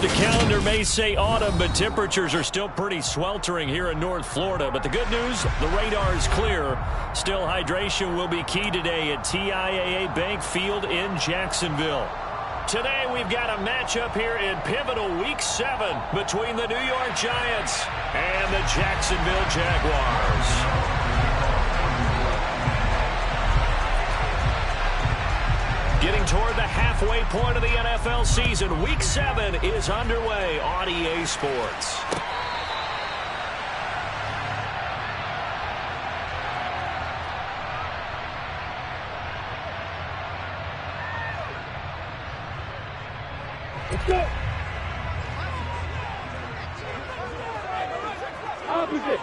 The calendar may say autumn, but temperatures are still pretty sweltering here in North Florida. But the good news, the radar is clear. Still, hydration will be key today at TIAA Bank Field in Jacksonville. Today, we've got a matchup here in pivotal Week 7 between the New York Giants and the Jacksonville Jaguars. Getting toward the halfway point of the NFL season, Week 7 is underway on EA Sports. Let's go. Opposite.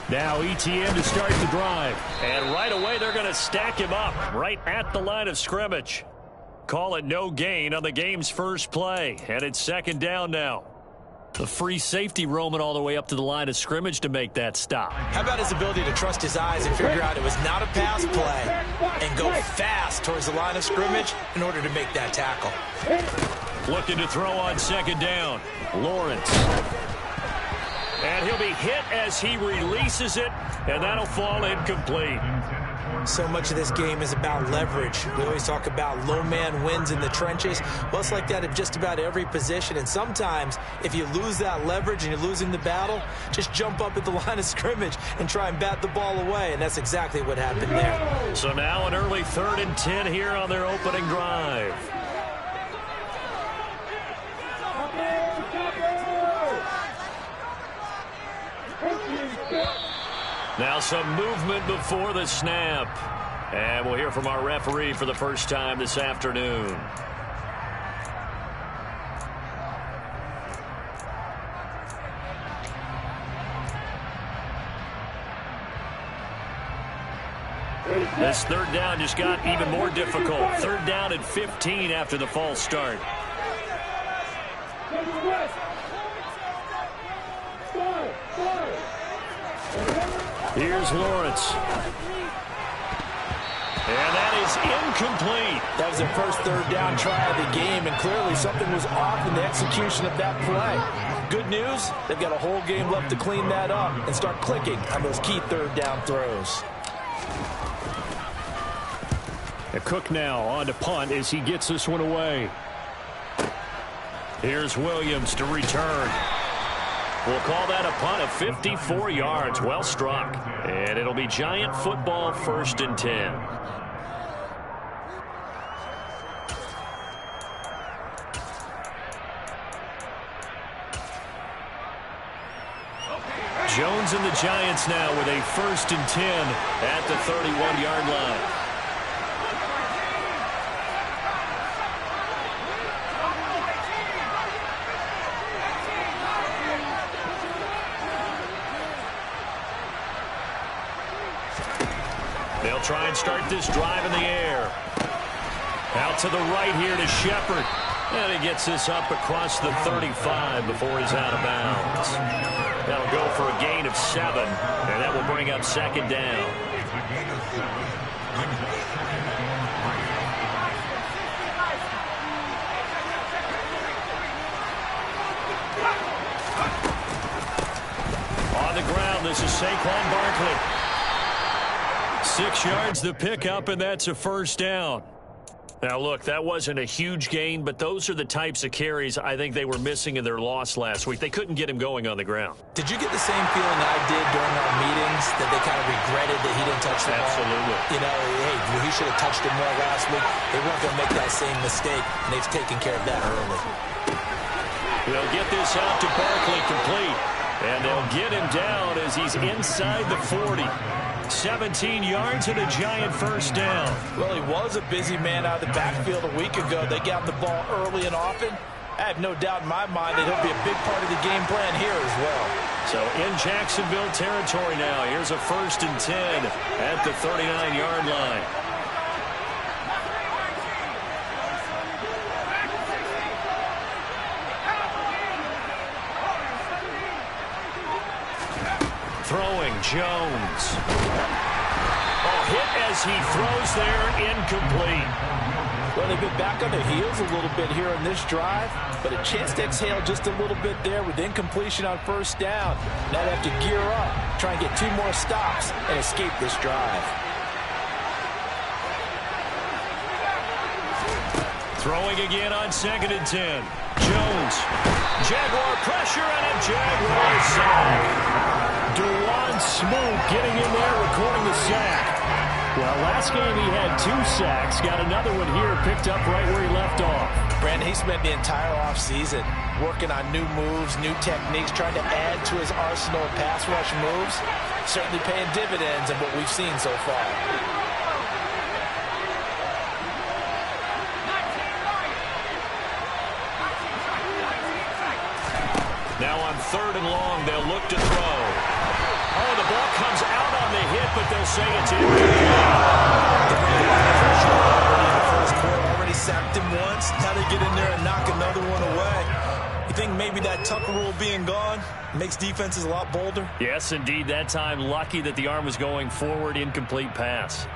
Now ETN to start the drive. And right away they're going to stack him up right at the line of scrimmage. Call it no gain on the game's first play. And it's second down now. The free safety roaming all the way up to the line of scrimmage to make that stop. How about his ability to trust his eyes and figure out it was not a pass play and go fast towards the line of scrimmage in order to make that tackle. Looking to throw on second down. Lawrence. And he'll be hit as he releases it, and that'll fall incomplete. So much of this game is about leverage. We always talk about low man wins in the trenches. Well, it's like that at just about every position. And sometimes, if you lose that leverage and you're losing the battle, just jump up at the line of scrimmage and try and bat the ball away. And that's exactly what happened there. So now an early 3rd and 10 here on their opening drive. Now some movement before the snap. And we'll hear from our referee for the first time this afternoon. This third down just got even more difficult. 3rd down and 15 after the false start. Here's Lawrence. And that is incomplete. That was their first 3rd down try of the game, and clearly something was off in the execution of that play. Good news, they've got a whole game left to clean that up and start clicking on those key 3rd down throws. Cook now on to punt as he gets this one away. Here's Williams to return. We'll call that a punt of 54 yards. Well struck. And it'll be Giant football 1st and 10. Jones and the Giants now with a 1st and 10 at the 31-yard line. They'll try and start this drive in the air. Out to the right here to Shepard. And he gets this up across the 35 before he's out of bounds. That'll go for a gain of 7, and that will bring up 2nd down. On the ground, this is Saquon Barkley. 6 yards the pickup, and that's a 1st down. Now, look, that wasn't a huge gain, but those are the types of carries I think they were missing in their loss last week. They couldn't get him going on the ground. Did you get the same feeling I did during our meetings, that they kind of regretted that he didn't touch the ball? Absolutely. You know, hey, he should have touched it more last week. They weren't going to make that same mistake, and they've taken care of that early. They'll get this out to Barkley complete, and they'll get him down as he's inside the 40. 17 yards and a Giant 1st down. Well, he was a busy man out of the backfield a week ago. They got the ball early and often. I have no doubt in my mind that he'll be a big part of the game plan here as well. So in Jacksonville territory now, here's a 1st and 10 at the 39-yard line. Throwing Jones. Oh, hit as he throws there, incomplete. Well, they've been back on their heels a little bit here on this drive, but a chance to exhale just a little bit there with incompletion on first down. Now they have to gear up, try and get 2 more stops, and escape this drive. Throwing again on 2nd and 10. Jones. Jaguar pressure and a Jaguar sack. Dewan Smoot getting in there, recording the sack. Well, last game he had 2 sacks. Got another one here, picked up right where he left off. Brandon, he spent the entire offseason working on new moves, new techniques, trying to add to his arsenal of pass rush moves. Certainly paying dividends in what we've seen so far. Now on 3rd and long, they'll look to throw. Oh, the ball comes out on the hit, but they'll say it's in. Already sacked him once. Now they get in there and knock another one away. You think maybe that Tucker rule being gone makes defenses a lot bolder? Yes, indeed. That time, lucky that the arm was going forward, incomplete pass.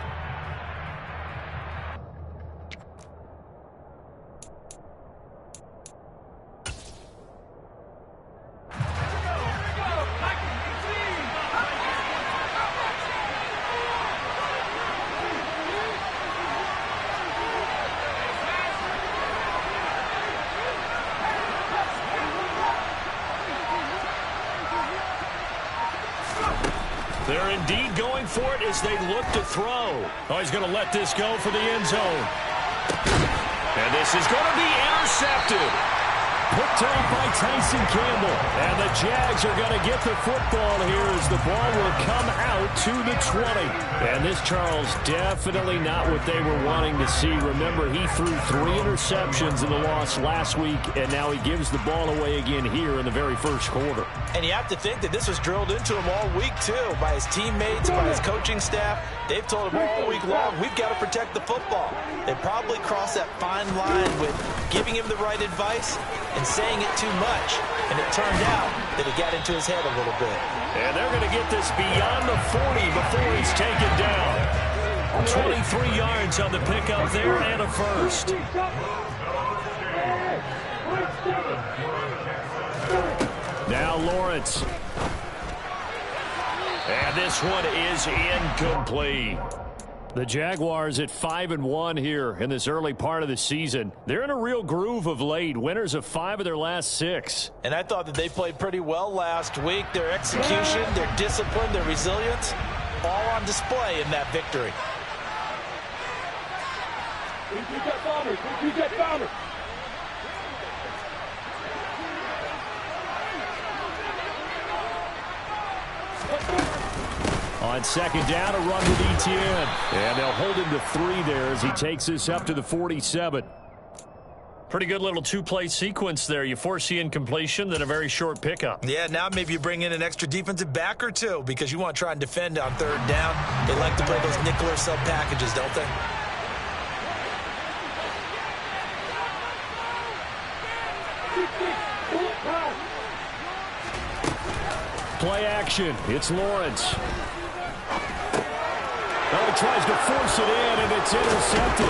They're indeed going for it as they look to throw. Oh, he's going to let this go for the end zone. And this is going to be intercepted. Picked off by Tyson Campbell. And the Jags are going to get the football here as the ball will come out to the 20. And this, Charles, definitely not what they were wanting to see. Remember, he threw 3 interceptions in the loss last week, and now he gives the ball away again here in the very first quarter. And you have to think that this was drilled into him all week, too, by his teammates, by his coaching staff. They've told him all week long, we've got to protect the football. They probably crossed that fine line with giving him the right advice and saying it too much. And it turned out that it got into his head a little bit. And they're going to get this beyond the 40 before he's taken down. 23 yards on the pickup there and a first. Now Lawrence. And this one is incomplete. The Jaguars at 5-1 here in this early part of the season. They're in a real groove of late. Winners of 5 of their last 6. And I thought that they played pretty well last week. Their execution, their discipline, their resilience, all on display in that victory. On 2nd down, a run with Etienne. And they'll hold him to 3 there as he takes this up to the 47. Pretty good little 2-play sequence there. You force the incompletion, then a very short pickup. Yeah, now maybe you bring in an extra defensive back or 2 because you want to try and defend on 3rd down. They like to play those nickel or sub packages, don't they? Play action. It's Lawrence. Oh, he tries to force it in, and it's intercepted.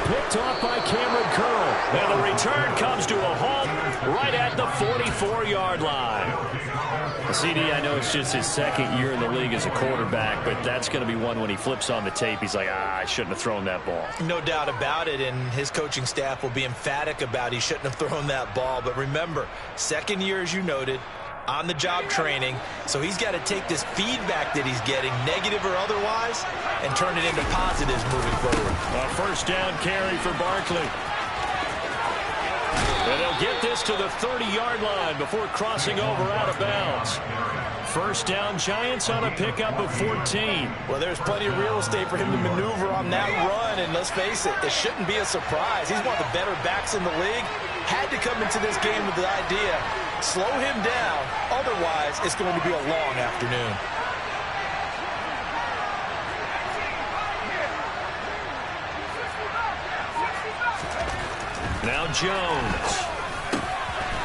Picked off by Cameron Curl. And the return comes to a halt right at the 44-yard line. CD, I know it's just his 2nd year in the league as a quarterback, but that's going to be one when he flips on the tape. He's like, I shouldn't have thrown that ball. No doubt about it, and his coaching staff will be emphatic about he shouldn't have thrown that ball. But remember, 2nd year, as you noted, on-the-job training, so he's got to take this feedback that he's getting, negative or otherwise, and turn it into positives moving forward. A 1st down carry for Barkley. And they'll get this to the 30-yard line before crossing over out of bounds. 1st down, Giants on a pickup of 14. Well, there's plenty of real estate for him to maneuver on that run, and let's face it, it shouldn't be a surprise. He's one of the better backs in the league. Had to come into this game with the idea, slow him down, otherwise it's going to be a long afternoon. Now Jones.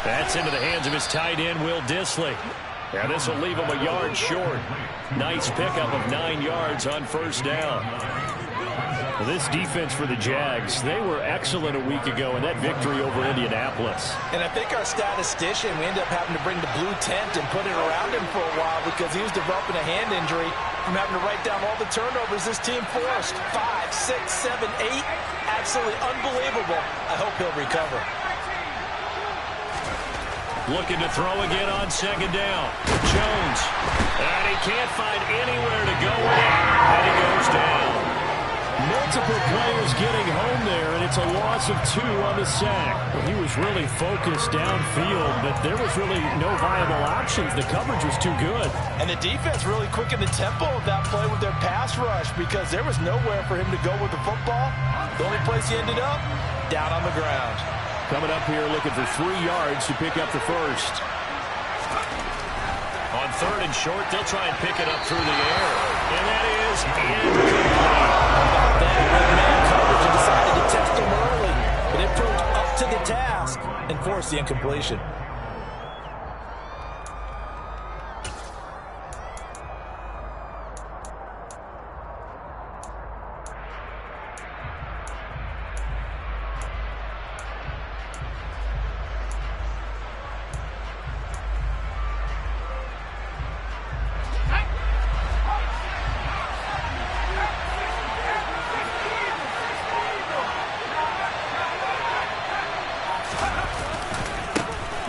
That's into the hands of his tight end, Will Dissly. And this will leave him a yard short. Nice pickup of 9 yards on 1st down. Well, this defense for the Jags, they were excellent a week ago in that victory over Indianapolis. And I think our statistician, we ended up having to bring the blue tent and put it around him for a while because he was developing a hand injury from having to write down all the turnovers this team forced. 5, 6, 7, 8. Absolutely unbelievable. I hope he'll recover. Looking to throw again on second down. Jones. And he can't find anywhere to go with it. And he goes down. Multiple players getting home there, and it's a loss of 2 on the sack. Well, he was really focused downfield, but there was really no viable options. The coverage was too good. And the defense really quickened the tempo of that play with their pass rush because there was nowhere for him to go with the football. The only place he ended up, down on the ground. Coming up here looking for 3 yards to pick up the first. On 3rd and short, they'll try and pick it up through the air. And that is incomplete. That man coverage and decided to test him early. But it proved up to the task and forced the incompletion.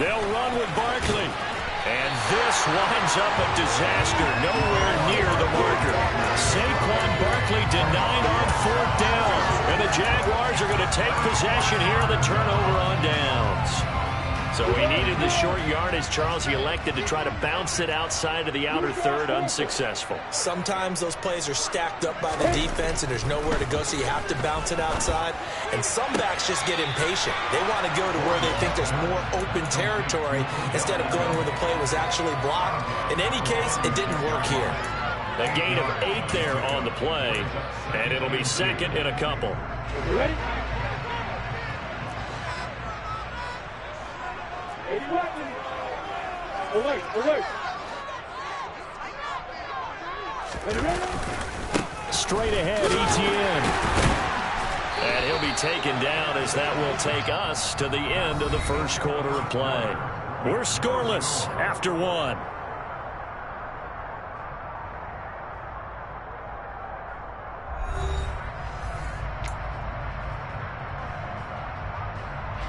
They'll run with Barkley. And this winds up a disaster. Nowhere near the marker. Saquon Barkley denied on 4th down. And the Jaguars are going to take possession here. The turnover on downs. So he needed the short yardage. Charles, he elected to try to bounce it outside of the outer third. Unsuccessful. Sometimes those plays are stacked up by the defense and there's nowhere to go, so you have to bounce it outside. And some backs just get impatient. They want to go to where they think there's more open territory instead of going where the play was actually blocked. In any case, it didn't work here. A gain of 8 there on the play, and it'll be 2nd and a couple. You ready? 81. Alert, alert. Ready? Straight ahead, Etienne. And he'll be taken down as that will take us to the end of the first quarter of play. We're scoreless after 1.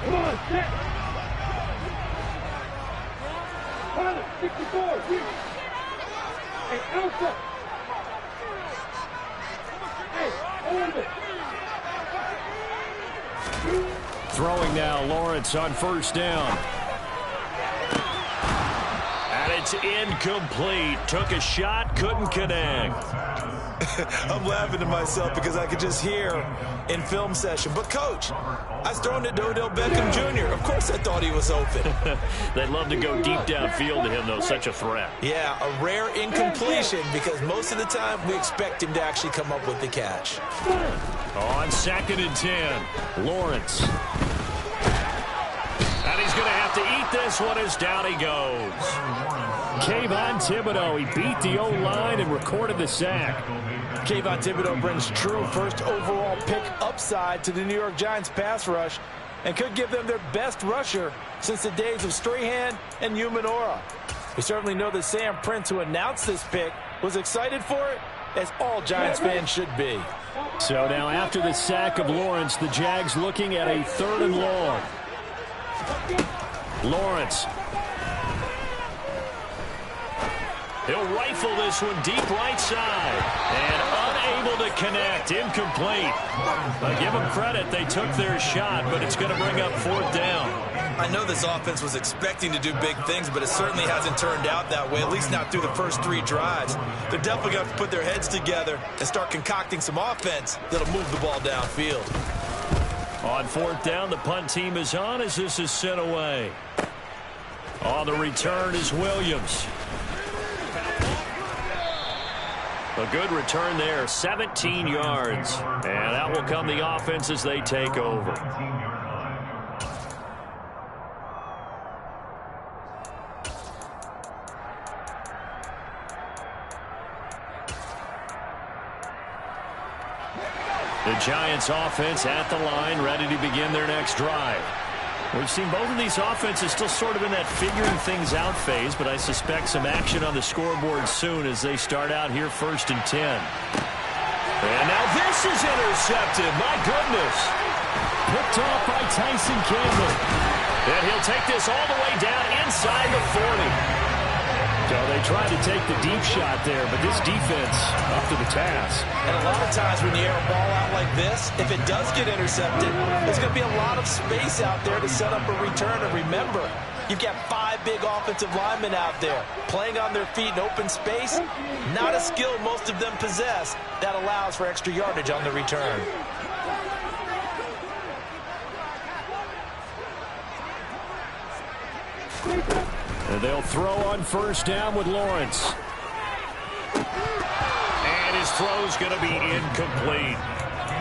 Come on, set. 64, hey, Alpha. Hey, hold it. Throwing now, Lawrence on 1st down. And it's incomplete. Took a shot, couldn't connect. I'm laughing to myself because I could just hear in film session. But, Coach, I was throwing it to Odell Beckham Jr. Of course I thought he was open. They'd love to go deep downfield to him, though. Such a threat. Yeah, a rare incompletion because most of the time we expect him to actually come up with the catch. On 2nd and 10, Lawrence. And he's going to have to eat this one as down he goes. Kayvon Thibodeau, he beat the O-line and recorded the sack. Kayvon Thibodeau brings true first overall pick upside to the New York Giants pass rush and could give them their best rusher since the days of Strahan and Umanora. We certainly know that Sam Prince, who announced this pick, was excited for it, as all Giants fans should be. So now after the sack of Lawrence, the Jags looking at a 3rd and long. Lawrence. He'll rifle this one deep right side. And unable to connect. Incomplete. Give them credit. They took their shot, but it's going to bring up 4th down. I know this offense was expecting to do big things, but it certainly hasn't turned out that way, at least not through the first 3 drives. They're definitely going to have to put their heads together and start concocting some offense that'll move the ball downfield. On 4th down, the punt team is on as this is sent away. On the return is Williams. A good return there, 17 yards. And that will come the offense as they take over. The Giants offense at the line, ready to begin their next drive. We've seen both of these offenses still sort of in that figuring things out phase, but I suspect some action on the scoreboard soon as they start out here 1st and 10. And now this is intercepted. My goodness. Picked off by Tyson Campbell. And he'll take this all the way down inside the 40. So they tried to take the deep shot there, but this defense up to the task. And a lot of times when you air a ball out like this, if it does get intercepted, there's going to be a lot of space out there to set up a return. And remember, you've got 5 big offensive linemen out there playing on their feet in open space. Not a skill most of them possess that allows for extra yardage on the return. And they'll throw on 1st down with Lawrence. And his throw's going to be incomplete.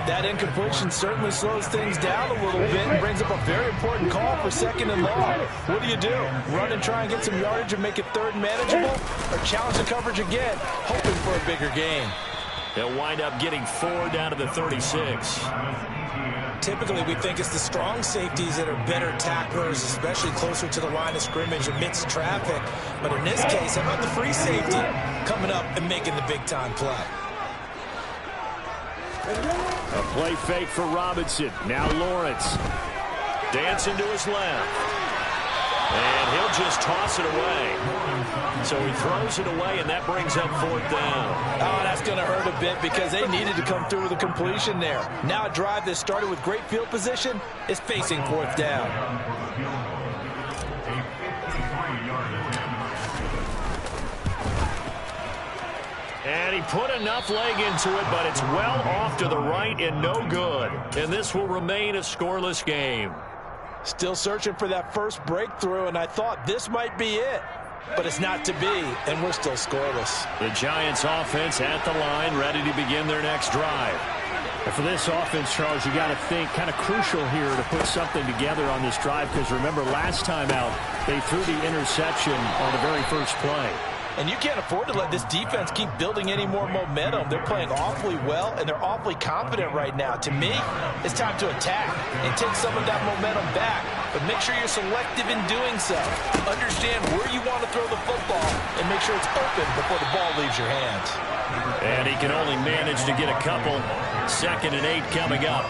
That incompletion certainly slows things down a little bit and brings up a very important call for 2nd and long. What do? Run and try and get some yardage and make it 3rd and manageable? Or challenge the coverage again, hoping for a bigger gain? They'll wind up getting 4 down to the 36. Typically, we think it's the strong safeties that are better tacklers, especially closer to the line of scrimmage amidst traffic. But in this case, how about the free safety coming up and making the big-time play? A play fake for Robinson. Now Lawrence. Dancing to his left. And he'll just toss it away. So he throws it away, and that brings up 4th down. Oh, that's going to hurt a bit because they needed to come through with a completion there. Now a drive that started with great field position is facing 4th down. And he put enough leg into it, but it's well off to the right and no good. And this will remain a scoreless game. Still searching for that first breakthrough, and I thought this might be it. But it's not to be, and we're still scoreless. The Giants offense at the line, ready to begin their next drive. And for this offense, Charles, you got to think kind of crucial here to put something together on this drive, because remember last time out, they threw the interception on the very first play. And you can't afford to let this defense keep building any more momentum. They're playing awfully well, and they're awfully confident right now. To me, it's time to attack and take some of that momentum back. But make sure you're selective in doing so. Understand where you want to throw the football and make sure it's open before the ball leaves your hands. And he can only manage to get a couple. 2nd and 8 coming up.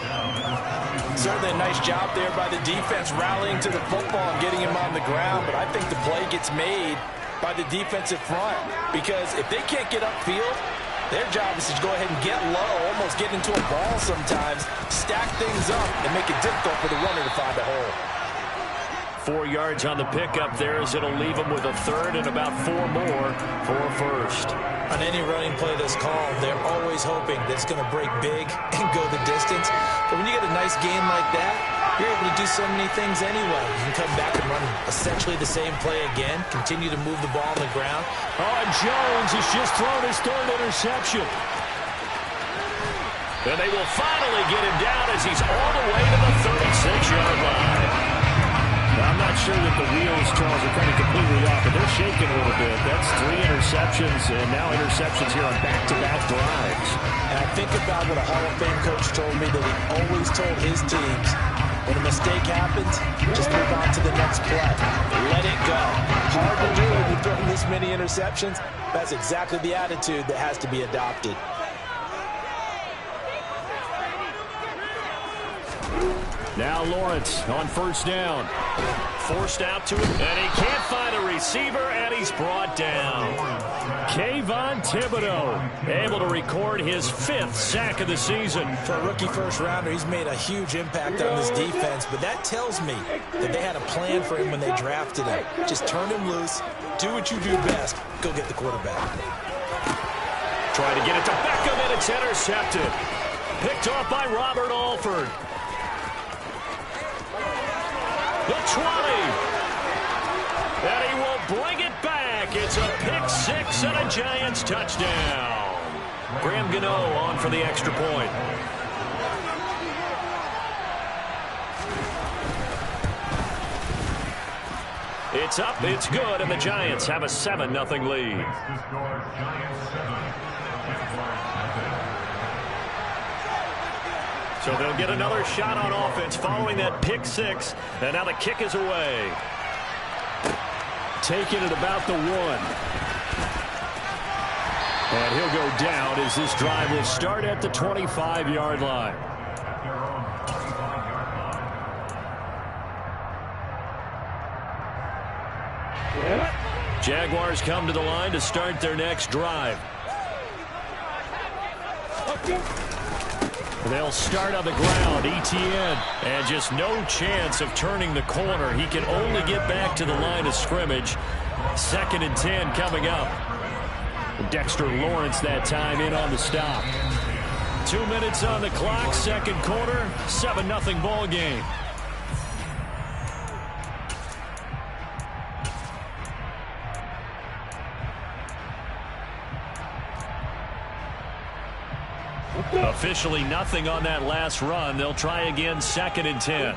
Certainly a nice job there by the defense rallying to the football and getting him on the ground. But I think the play gets made by the defensive front, because if they can't get upfield, their job is to go ahead and get low, almost get into a ball sometimes, stack things up, and make it difficult for the runner to find a hole. 4 yards on the pickup there as it'll leave them with a 3rd and about 4 more for a 1st. On any running play that's called, they're always hoping that it's going to break big and go the distance. But when you get a nice gain like that, you're able to do so many things anyway. You can come back and run essentially the same play again, continue to move the ball on the ground. Oh, and Jones has just thrown his 3rd interception. And they will finally get him down as he's all the way to the 36-yard line. Now, I'm not sure that the wheels, Charles, are kind of completely off, but they're shaking a little bit. That's 3 interceptions, and now interceptions here on back-to-back drives. And I think about what a Hall of Fame coach told me that he always told his teams, when a mistake happens, just move on to the next play. Let it go. Hard to do when you're throwing this many interceptions. That's exactly the attitude that has to be adopted. Now Lawrence on 1st down. Forced out to it, and he can't find a receiver, and he's brought down. Kayvon Thibodeau able to record his 5th sack of the season. For a rookie first-rounder, he's made a huge impact on this defense, but that tells me that they had a plan for him when they drafted him. Just turn him loose, do what you do best, go get the quarterback. Trying to get it to Beckham, and it's intercepted. Picked off by Robert Alford. The 20. And he will bring it back. It's a pick 6 and a Giants touchdown. Graham Gano on for the extra point. It's up, it's good, and the Giants have a 7-0 lead. So they'll get another shot on offense following that pick six. And now the kick is away. Taking it about the 1. And he'll go down as this drive will start at the 25-yard line. Jaguars come to the line to start their next drive. They'll start on the ground. Etienne, and just no chance of turning the corner. He can only get back to the line of scrimmage. 2nd and 10 coming up. Dexter Lawrence that time in on the stop. 2 minutes on the clock, second quarter, 7-0 ball game. Officially nothing on that last run. They'll try again, 2nd and 10.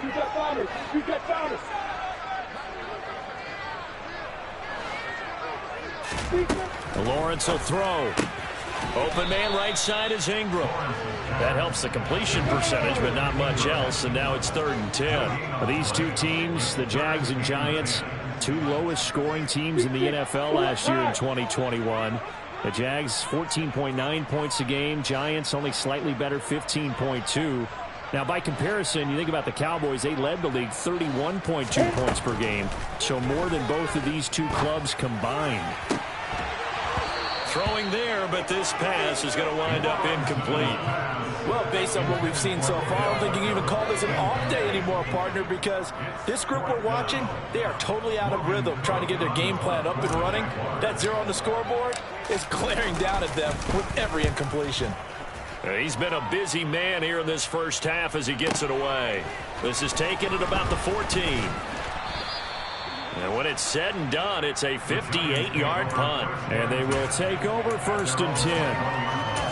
Lawrence will throw. Open man right side is Ingram. That helps the completion percentage, but not much else. And now it's 3rd and 10. These two teams, the Jags and Giants, 2 lowest scoring teams in the NFL last year in 2021. The Jags 14.9 points a game. Giants only slightly better, 15.2. Now, by comparison, you think about the Cowboys, they led the league 31.2 points per game. So more than both of these two clubs combined. Throwing there, but this pass is going to wind up incomplete. Well, based on what we've seen so far, I don't think you can even call this an off day anymore, partner, because this group we're watching, they are totally out of rhythm, trying to get their game plan up and running. That 0 on the scoreboard is glaring down at them with every incompletion. He's been a busy man here in this first half as he gets it away. This is taken at about the 14. And when it's said and done, it's a 58-yard punt. And they will take over 1st and 10.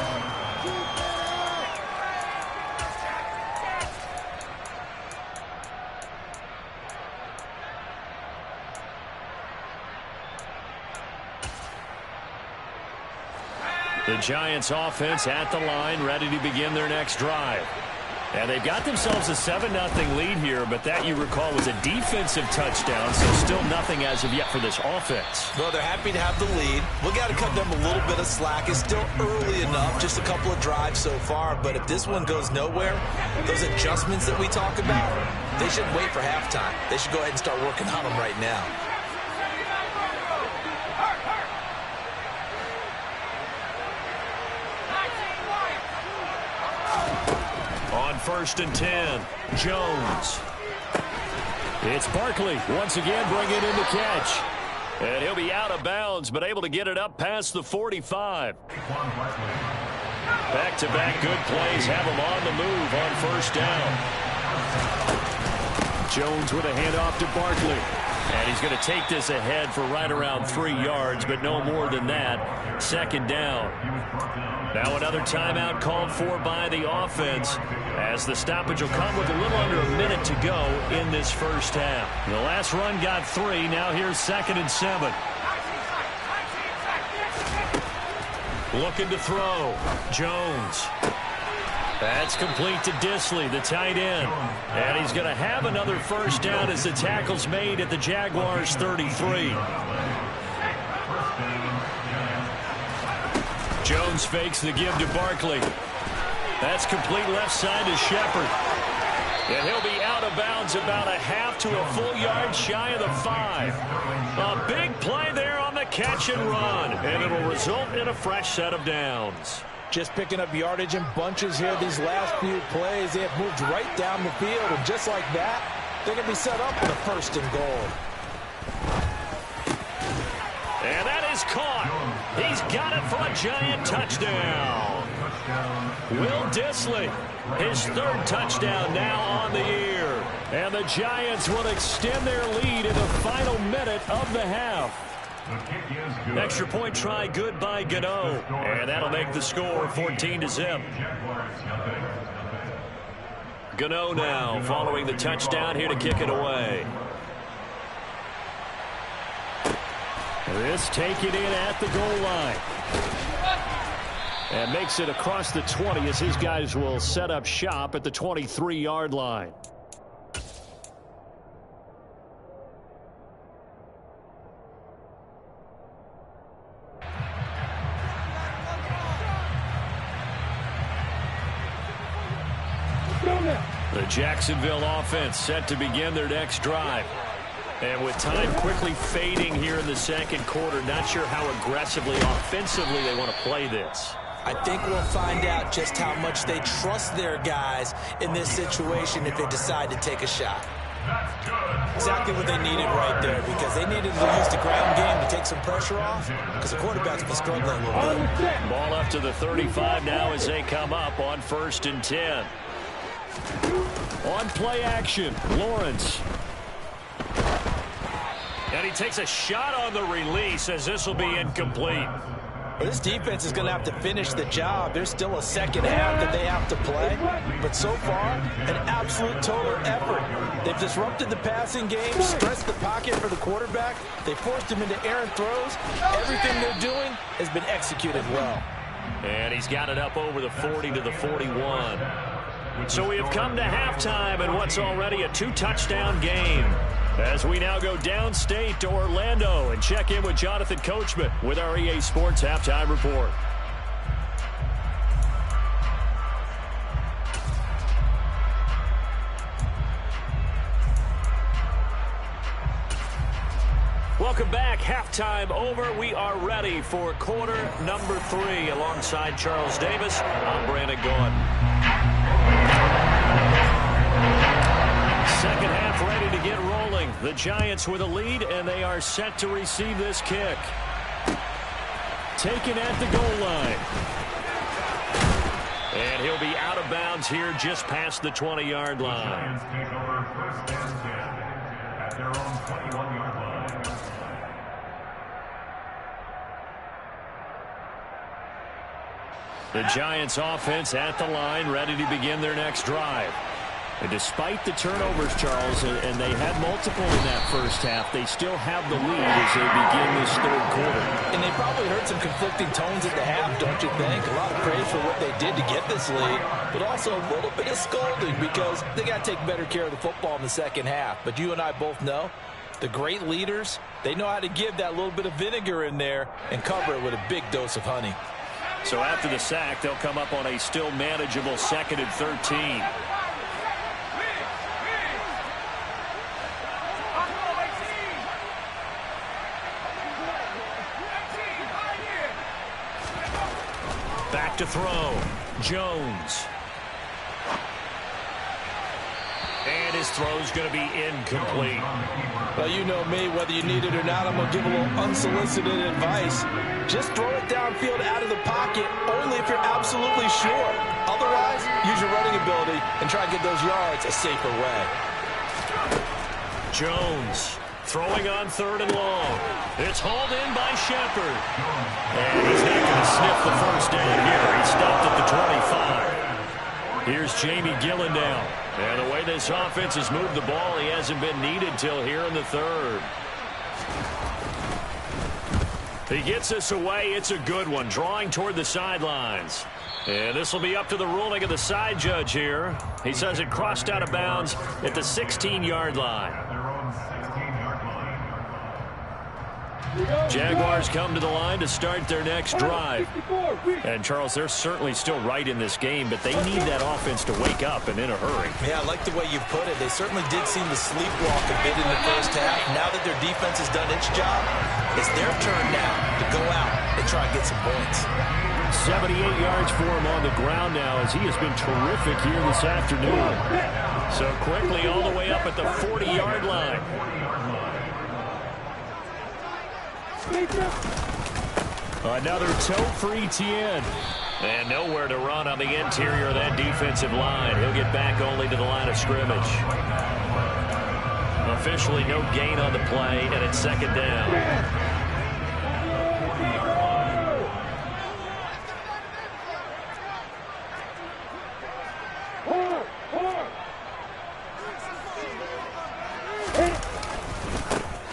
The Giants offense at the line, ready to begin their next drive. And they've got themselves a 7-0 lead here, but that, you recall, was a defensive touchdown, so still nothing as of yet for this offense. Well, they're happy to have the lead. We got to cut them a little bit of slack. It's still early enough, just a couple of drives so far, but if this one goes nowhere, those adjustments that we talk about, they shouldn't wait for halftime. They should go ahead and start working on them right now. On 1st and 10, Jones. It's Barkley once again bringing in the catch. And he'll be out of bounds, but able to get it up past the 45. Back-to-back good plays have him on the move on 1st down. Jones with a handoff to Barkley. And he's going to take this ahead for right around 3 yards, but no more than that. 2nd down. Now another timeout called for by the offense, as the stoppage will come with a little under a minute to go in this first half. The last run got 3. Now here's 2nd and 7. Looking to throw. Jones. That's complete to Disley, the tight end. And he's going to have another 1st down as the tackle's made at the Jaguars' 33. Jones fakes the give to Barkley. That's complete left side to Shepard. And he'll be out of bounds about a half to a full yard shy of the 5. A big play there on the catch and run. And it'll result in a fresh set of downs. Just picking up yardage in bunches here these last few plays. They have moved right down the field. And just like that, they're going to be set up for the 1st and goal. And that is caught. He's got it for a Giant touchdown. Will Disley, his 3rd touchdown now on the year. And the Giants will extend their lead in the final minute of the half. Extra point try good by Gano. And that'll make the score 14-0. Gano now following the touchdown here to kick it away. This taken in at the goal line. And makes it across the 20 as his guys will set up shop at the 23-yard line. The Jacksonville offense set to begin their next drive. And with time quickly fading here in the second quarter, not sure how aggressively, offensively they want to play this. I think we'll find out just how much they trust their guys in this situation if they decide to take a shot. Exactly what they needed right there, because they needed to use the ground game to take some pressure off, because the quarterback's been struggling a little bit. Ball up to the 35 now as they come up on 1st and 10. On play action, Lawrence. And he takes a shot on the release as this will be incomplete. Well, this defense is going to have to finish the job. There's still a second half that they have to play. But so far, an absolute total effort. They've disrupted the passing game, stressed the pocket for the quarterback. They forced him into errant throws. Everything they're doing has been executed well. And he's got it up over the 40 to the 41. So we have come to halftime in what's already a 2-touchdown game. As we now go downstate to Orlando and check in with Jonathan Coachman with our EA Sports Halftime Report. Welcome back. Halftime over. We are ready for quarter number 3 alongside Charles Davis. I'm Brandon Gaudin. Second half ready to get rolling. The Giants with a lead, and they are set to receive this kick. Taken at the goal line. And he'll be out of bounds here just past the 20-yard line. Take over 1st and 10 at their own 21-yard line. The Giants offense at the line, ready to begin their next drive. And despite the turnovers, Charles, and they had multiple in that first half, they still have the lead as they begin this third quarter. And they probably heard some conflicting tones at the half, don't you think? A lot of praise for what they did to get this lead, but also a little bit of scolding because they got to take better care of the football in the second half. But you and I both know the great leaders, they know how to give that little bit of vinegar in there and cover it with a big dose of honey. So after the sack, they'll come up on a still manageable 2nd and 13. Back to throw. Jones. And his throw's going to be incomplete. Well, you know me, whether you need it or not, I'm going to give a little unsolicited advice. Just throw it downfield out of the pocket only if you're absolutely sure. Otherwise, use your running ability and try to get those yards a safer way. Jones throwing on 3rd and long. It's hauled in by Shepard. And he's not going to sniff the first down here. He stopped at the 25. Here's Jamie Gillandale. And the way this offense has moved the ball, he hasn't been needed till here in the 3rd. He gets this away. It's a good one, drawing toward the sidelines. And this will be up to the ruling of the side judge here. He says it crossed out of bounds at the 16-yard line. Jaguars come to the line to start their next drive. And, Charles, they're certainly still right in this game, but they need that offense to wake up and in a hurry. Yeah, I like the way you put it. They certainly did seem to sleepwalk a bit in the first half. Now that their defense has done its job, it's their turn now to go out and try and get some points. 78 yards for him on the ground now as he has been terrific here this afternoon. So quickly all the way up at the 40-yard line. Another toe for Etienne. And nowhere to run on the interior of that defensive line. He'll get back only to the line of scrimmage. Officially no gain on the play, and it's 2nd down.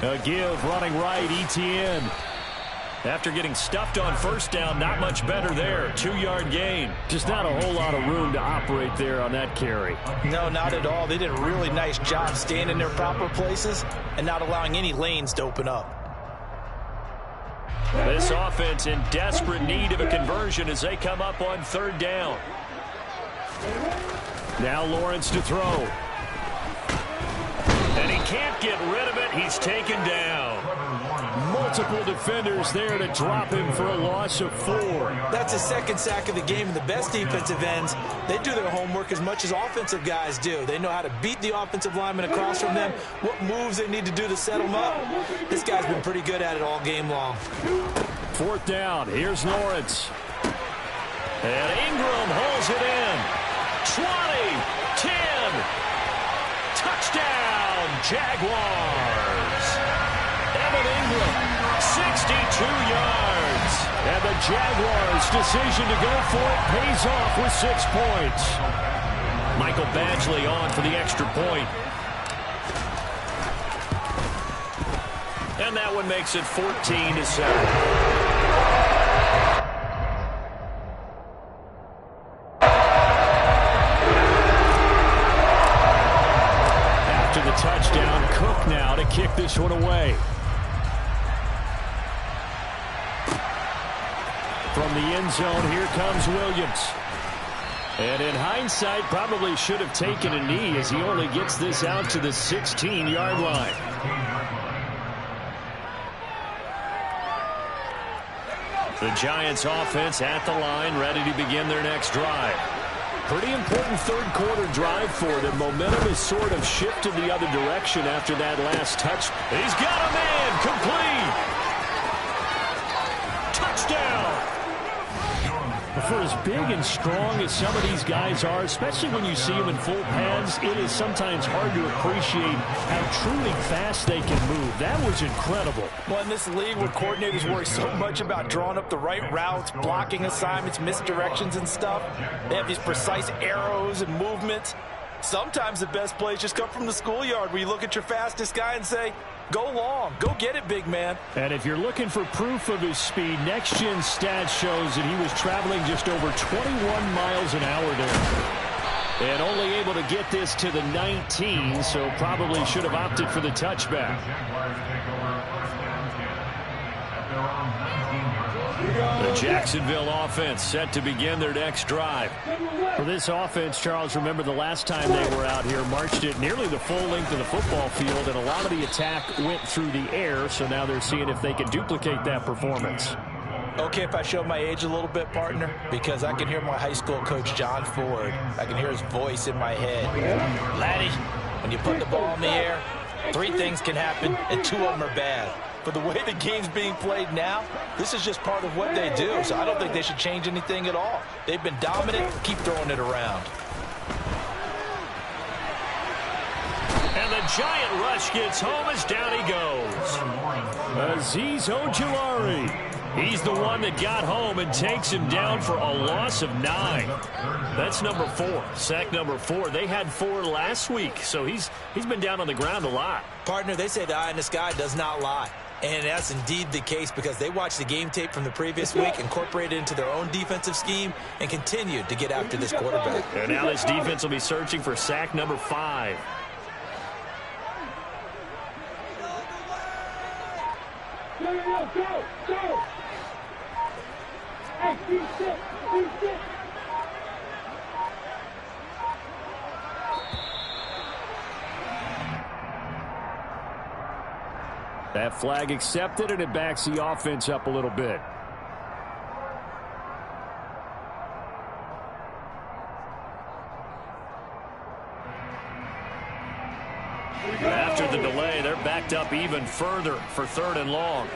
A give running right, Etienne. After getting stuffed on first down, not much better there. 2-yard gain. Just not a whole lot of room to operate there on that carry. No, not at all. They did a really nice job staying in their proper places and not allowing any lanes to open up. This offense in desperate need of a conversion as they come up on 3rd down. Now Lawrence to throw. And he can't get rid of it. He's taken down. Multiple defenders there to drop him for a loss of 4. That's his 2nd sack of the game, and the best defensive ends, they do their homework as much as offensive guys do. They know how to beat the offensive lineman across from them, what moves they need to do to set them up. This guy's been pretty good at it all game long. 4th down. Here's Lawrence. And Ingram holds it in. 20, 10. Touchdown, Jaguars. Evan Ingram, 62 yards. And the Jaguars' decision to go for it pays off with 6 points. Michael Badgley on for the extra point. And that one makes it 14-7. Touchdown, Cook now to kick this one away. From the end zone, here comes Williams. And in hindsight, probably should have taken a knee as he only gets this out to the 16-yard line. The Giants offense at the line, ready to begin their next drive. Pretty important 3rd quarter drive for them. Momentum has sort of shifted the other direction after that last touch. He's got a man, complete. Touchdown. For as big and strong as some of these guys are, especially when you see them in full pads, it is sometimes hard to appreciate how truly fast they can move. That was incredible. Well, in this league where coordinators worry so much about drawing up the right routes, blocking assignments, misdirections and stuff, they have these precise arrows and movements. Sometimes the best plays just come from the schoolyard where you look at your fastest guy and say, go long. Go get it, big man. And if you're looking for proof of his speed, Next Gen stats shows that he was traveling just over 21 miles an hour there. And only able to get this to the 19, so probably should have opted for the touchback. The Jacksonville offense set to begin their next drive. For this offense, Charles, remember the last time they were out here, marched it nearly the full length of the football field, and a lot of the attack went through the air, so now they're seeing if they can duplicate that performance. Okay, if I show my age a little bit, partner, because I can hear my high school coach, John Ford. I can hear his voice in my head. Laddie, when you put the ball in the air, 3 things can happen, and 2 of them are bad. But the way the game's being played now, this is just part of what they do. So I don't think they should change anything at all. They've been dominant. Keep throwing it around. And the giant rush gets home as down he goes. Azeez Ojulari. He's the one that got home and takes him down for a loss of 9. That's number 4. Sack number 4. They had 4 last week, so he's been down on the ground a lot. Partner, they say the eye in the sky does not lie. And that's indeed the case because they watched the game tape from the previous week, incorporated it into their own defensive scheme, and continued to get after this quarterback. And now this defense will be searching for sack number 5. Go! Hey, D6! That flag accepted, and it backs the offense up a little bit. After the delay, they're backed up even further for 3rd and long.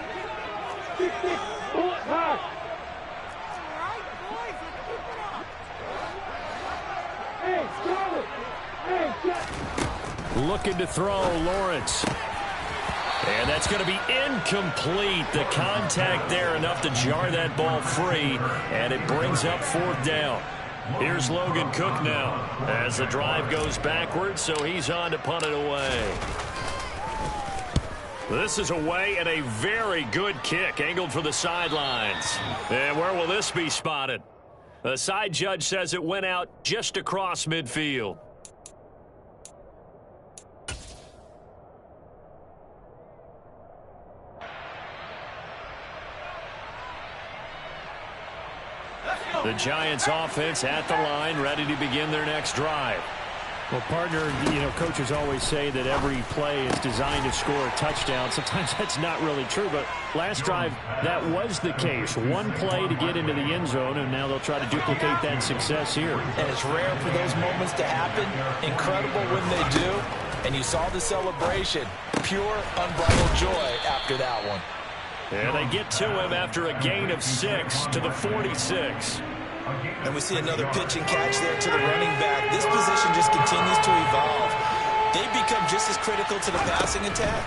Looking to throw, Lawrence. And that's going to be incomplete. The contact there enough to jar that ball free, and it brings up 4th down. Here's Logan Cook now as the drive goes backwards, so he's on to punt it away. This is away and a very good kick angled for the sidelines. And where will this be spotted? The side judge says it went out just across midfield. The Giants offense at the line, ready to begin their next drive. Well, partner, coaches always say that every play is designed to score a touchdown. Sometimes that's not really true, but last drive, that was the case. One play to get into the end zone, and now they'll try to duplicate that success here. And it's rare for those moments to happen. Incredible when they do. And you saw the celebration. Pure, unbridled joy after that one. And they get to him after a gain of 6 to the 46. And we see another pitch and catch there to the running back. This position just continues to evolve. They become just as critical to the passing attack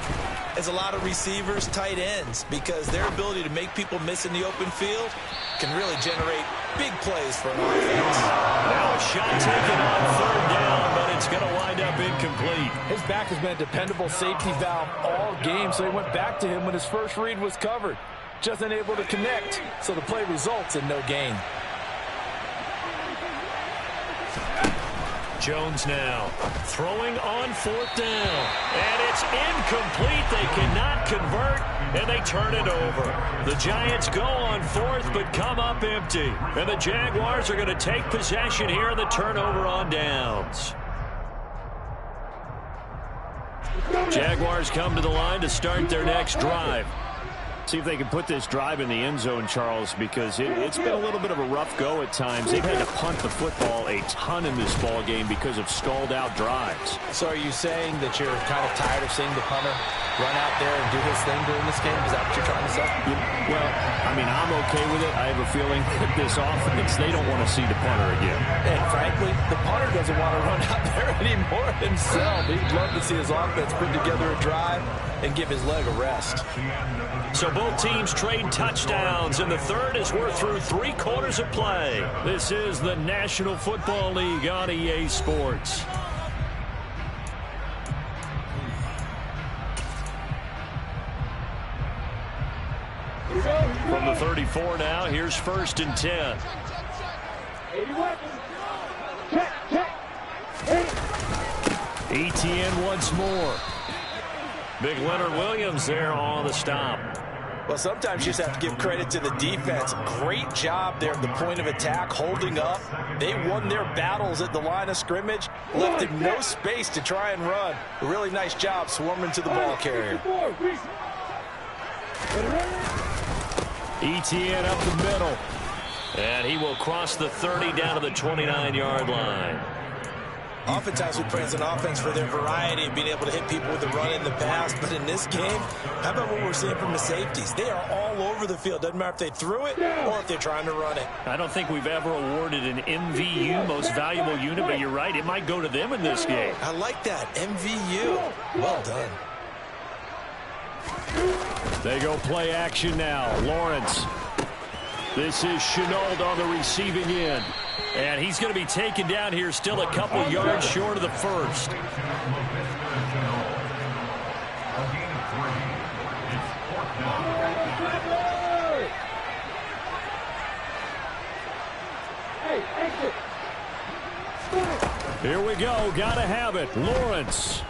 as a lot of receivers, tight ends, because their ability to make people miss in the open field can really generate big plays for an offense. Now a shot taken on 3rd down, but it's going to wind up incomplete. His back has been a dependable safety valve all game, so he went back to him when his first read was covered. Just unable to connect, so the play results in no gain. Jones now throwing on 4th down, and it's incomplete. They cannot convert, and they turn it over. The Giants go on 4th but come up empty, and the Jaguars are going to take possession here in the turnover on downs. Jaguars come to the line to start their next drive. See if they can put this drive in the end zone, Charles, because it's been a little bit of a rough go at times. They've had to punt the football a ton in this ball game because of stalled-out drives. So are you saying that you're kind of tired of seeing the punter run out there and do his thing during this game? Is that what you're trying to say? Well, I mean, I'm okay with it. I have a feeling that this offense, they don't want to see the punter again. And frankly, the punter doesn't want to run out there anymore himself. He'd love to see his offense put together a drive and give his leg a rest. So both teams trade touchdowns, and the third as we're through 3 quarters of play. This is the National Football League on EA Sports. From the 34 now, here's 1st and 10. 81. Check, check. ETN once more. Big Leonard Williams there on the stop. Well, sometimes you just have to give credit to the defense. Great job there at the point of attack, holding up. They won their battles at the line of scrimmage, left him no space to try and run. A really nice job swarming to the ball carrier. ETN up the middle. And he will cross the 30 down to the 29-yard line. Oftentimes we praise an offense for their variety of being able to hit people with the run in the past. But in this game, how about what we're seeing from the safeties? They are all over the field. Doesn't matter if they threw it or if they're trying to run it. I don't think we've ever awarded an MVU, most valuable unit, but you're right. It might go to them in this game. I like that. MVU. Well done. They go play action now. Lawrence. This is Chenault on the receiving end. And he's going to be taken down here, still a couple yards short of the first. Here we go. Got to have it. Lawrence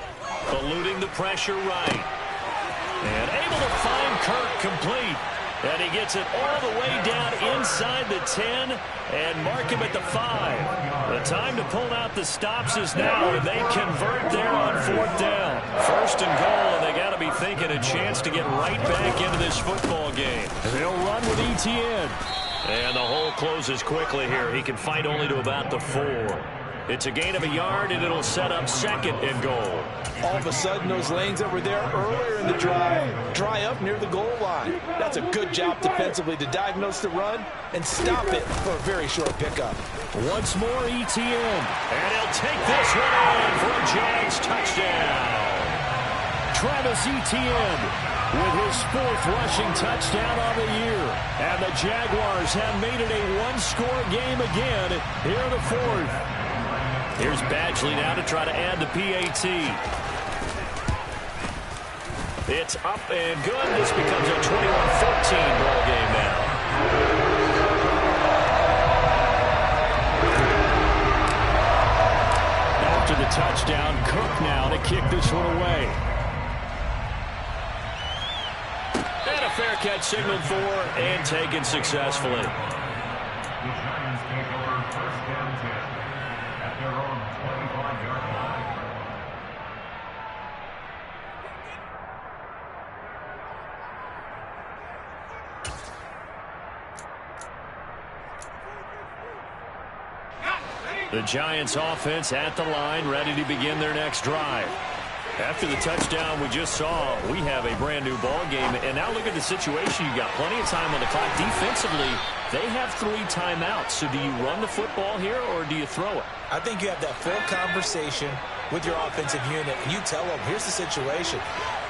eluding the pressure right. And able to find Kirk complete. And he gets it all the way down inside the 10 and mark him at the 5. The time to pull out the stops is now, and they convert there on 4th down. 1st and goal, and they got to be thinking a chance to get right back into this football game. They'll run with ETN. And the hole closes quickly here. He can fight only to about the 4. It's a gain of a yard, and it'll set up 2nd and goal. All of a sudden, those lanes that were there earlier in the drive dry up near the goal line. That's a good job defensively to diagnose the run and stop it for a very short pickup. Once more, ETN. And he'll take this one in for a Jags touchdown. Travis Etienne with his 4th rushing touchdown on the year. And the Jaguars have made it a one-score game again here in the 4th. Here's Badgley now to try to add the PAT. It's up and good. This becomes a 21-14 ball game now. After the touchdown, Cook now to kick this one away. And a fair catch signaled for and taken successfully. The Giants take over first down 10 at their own 25-yard line. The Giants offense at the line, ready to begin their next drive. After the touchdown we just saw, we have a brand new ball game. And now look at the situation. You got plenty of time on the clock. Defensively, they have 3 timeouts. So do you run the football here or do you throw it? I think you have that full conversation with your offensive unit, and you tell them, here's the situation.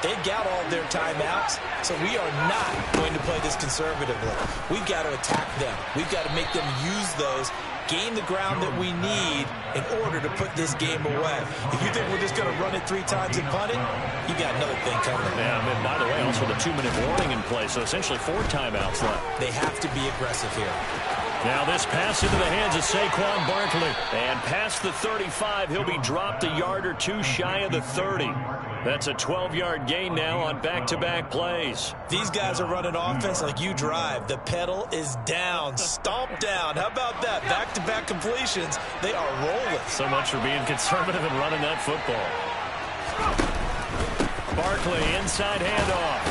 They got all their timeouts, so we are not going to play this conservatively. We've got to attack them. We've got to make them use those, gain the ground that we need in order to put this game away. If you think we're just going to run it 3 times and punt it, you got another thing coming. Yeah, and by the way, also the 2-minute warning in play, so essentially 4 timeouts left. They have to be aggressive here. Now this pass into the hands of Saquon Barkley. And past the 35, he'll be dropped a yard or 2 shy of the 30. That's a 12-yard gain now on back-to-back plays. These guys are running offense like you drive. The pedal is down, stomp down. How about that? Back-to-back completions. They are rolling. So much for being conservative and running that football. Barkley, inside handoff.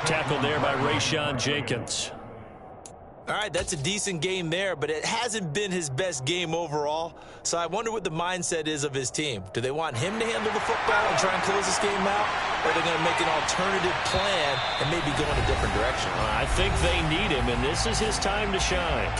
Tackled there by Rayshon Jenkins. All right, that's a decent game there, but it hasn't been his best game overall. So I wonder what the mindset is of his team. Do they want him to handle the football and try and close this game out? Or are they going to make an alternative plan and maybe go in a different direction? I think they need him, and this is his time to shine.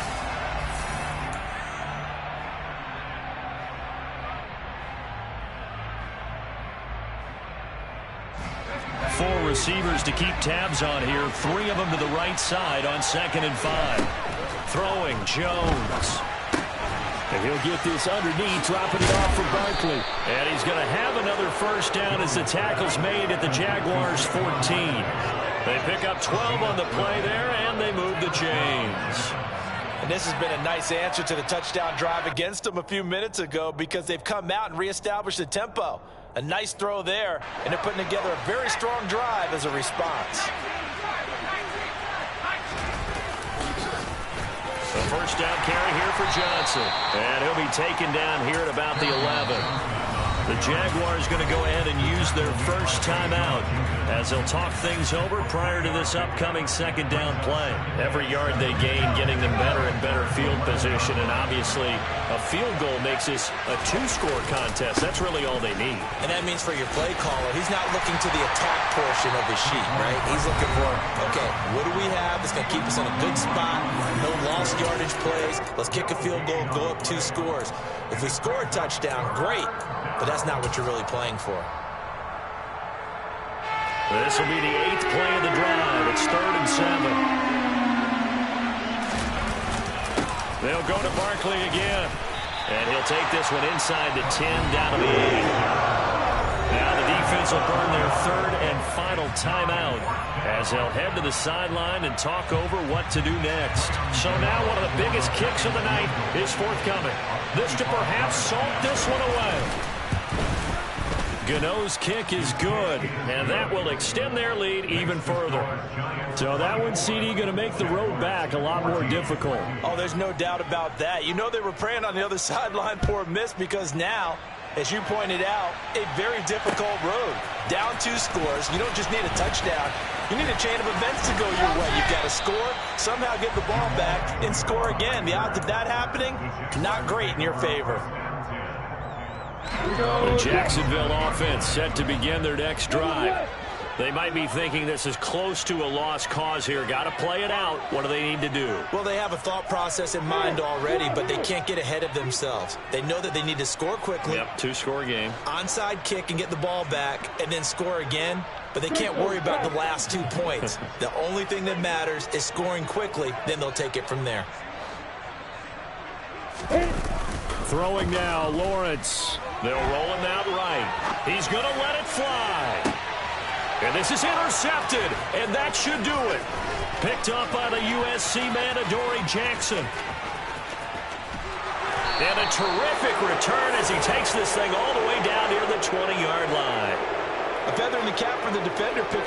4 receivers to keep tabs on here. 3 of them to the right side on 2nd and 5. Throwing, Jones. And he'll get this underneath, dropping it off for Barkley. And he's going to have another first down as the tackle's made at the Jaguars' 14. They pick up 12 on the play there, and they move the chains. And this has been a nice answer to the touchdown drive against them a few minutes ago because they've come out and reestablished the tempo. A nice throw there, and they're putting together a very strong drive as a response. The first down carry here for Johnson. And he'll be taken down here at about the 11. The Jaguars going to go ahead and use their first timeout as they'll talk things over prior to this upcoming 2nd down play. Every yard they gain getting them better and better field position, and obviously a field goal makes this a 2-score contest. That's really all they need. And that means for your play caller, he's not looking to the attack portion of his sheet, right? He's looking for, okay, what do we have that's going to keep us in a good spot? No lost yardage plays. Let's kick a field goal and go up 2 scores. If we score a touchdown, great. But that's not what you're really playing for. This will be the 8th play of the drive. It's 3rd and 7. They'll go to Barkley again. And he'll take this one inside the 10 down to the 8. Now the defense will burn their 3rd and final timeout as they'll head to the sideline and talk over what to do next. So now one of the biggest kicks of the night is forthcoming. This to perhaps salt this one away. Gano's kick is good, and that will extend their lead even further. So that one, CD, going to make the road back a lot more difficult. Oh, there's no doubt about that. You know they were praying on the other sideline for a miss because now, as you pointed out, a very difficult road. Down 2 scores. You don't just need a touchdown. You need a chain of events to go your way. You've got to score, somehow get the ball back, and score again. The odds of that happening, not great in your favor. The Jacksonville offense set to begin their next drive. They might be thinking this is close to a lost cause here. Got to play it out. What do they need to do? Well, they have a thought process in mind already, but they can't get ahead of themselves. They know that they need to score quickly. Yep, 2-score game. Onside kick and get the ball back and then score again, but they can't worry about the last 2 points. The only thing that matters is scoring quickly, then they'll take it from there. Throwing now, Lawrence. They'll roll him out right. He's going to let it fly. And this is intercepted, and that should do it. Picked up by the USC man, Adoree Jackson. And a terrific return as he takes this thing all the way down near the 20-yard line. A feather in the cap for the defender picking up